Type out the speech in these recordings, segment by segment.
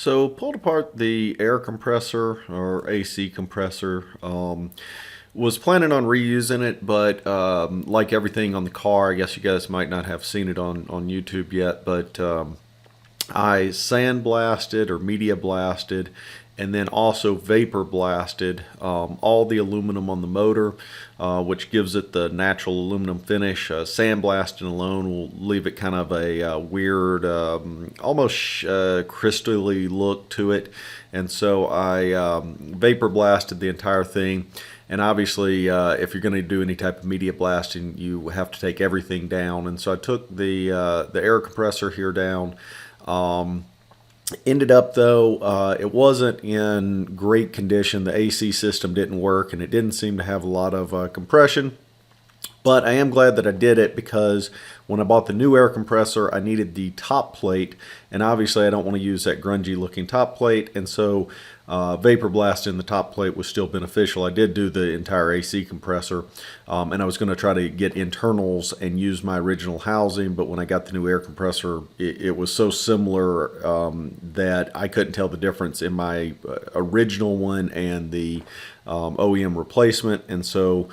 So pulled apart the air compressor or AC compressor. Was planning on reusing it, but like everything on the car, I guess you guys might not have seen it on YouTube yet, but I sandblasted or media blasted and then also vapor blasted all the aluminum on the motor, which gives it the natural aluminum finish. Sandblasting alone will leave it kind of a weird, almost crystally look to it. And so I vapor blasted the entire thing. And obviously, if you're going to do any type of media blasting, you have to take everything down. And so I took the air compressor here down. Ended up though, it wasn't in great condition. The AC system didn't work, and it didn't seem to have a lot of compression. But I am glad that I did it, because when I bought the new air compressor, I needed the top plate, and obviously I don't want to use that grungy looking top plate, and so vapor blasting the top plate was still beneficial. I did do the entire AC compressor, and I was going to try to get internals and use my original housing, but when I got the new air compressor, it was so similar that I couldn't tell the difference in my original one and the OEM replacement, and so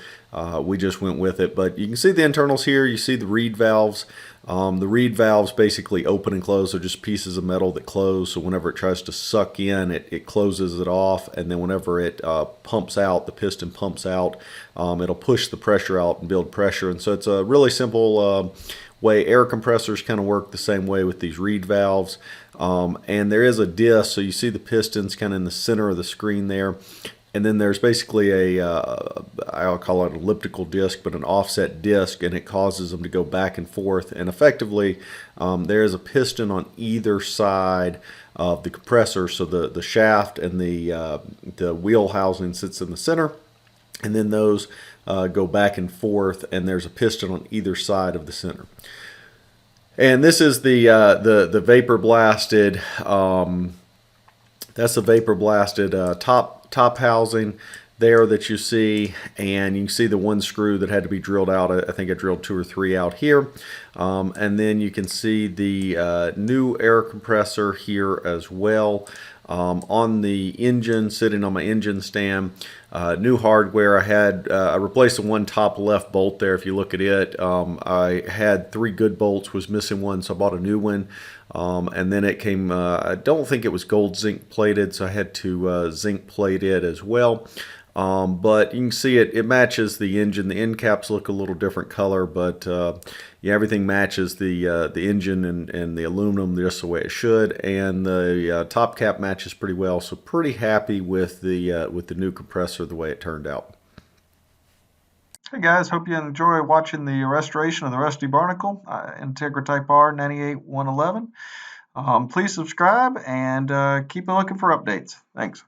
we just went with it. But you can see the internals here. You see the reed valves. The reed valves basically open and close. They're just pieces of metal that close, so whenever it tries to suck in, it closes it off, and then whenever it pumps out, the piston pumps out, it'll push the pressure out and build pressure. And so it's a really simple way. Air compressors kind of work the same way with these reed valves. And there is a disc, so you see the pistons kind of in the center of the screen there. And then there's basically I'll call it an elliptical disc, but an offset disc, and it causes them to go back and forth. And effectively, there is a piston on either side of the compressor, so the shaft and the wheel housing sits in the center, and then those go back and forth, and there's a piston on either side of the center. And this is the vapor blasted. That's the vapor blasted top housing there that you see, and you can see the one screw that had to be drilled out. I think I drilled 2 or 3 out here, and then you can see the new air compressor here as well. On the engine, sitting on my engine stand, new hardware. I replaced the one top left bolt there. If you look at it, I had 3 good bolts, was missing one, so I bought a new one. And then it came, I don't think it was gold zinc plated, so I had to zinc plate it as well. But you can see it matches the engine. The end caps look a little different color, but yeah, everything matches the engine and the aluminum just the way it should, and the top cap matches pretty well. So pretty happy with the new compressor, the way it turned out. Hey guys, hope you enjoy watching the restoration of the rusty Barnacle, Integra Type R 98111. Please subscribe and keep looking for updates. Thanks.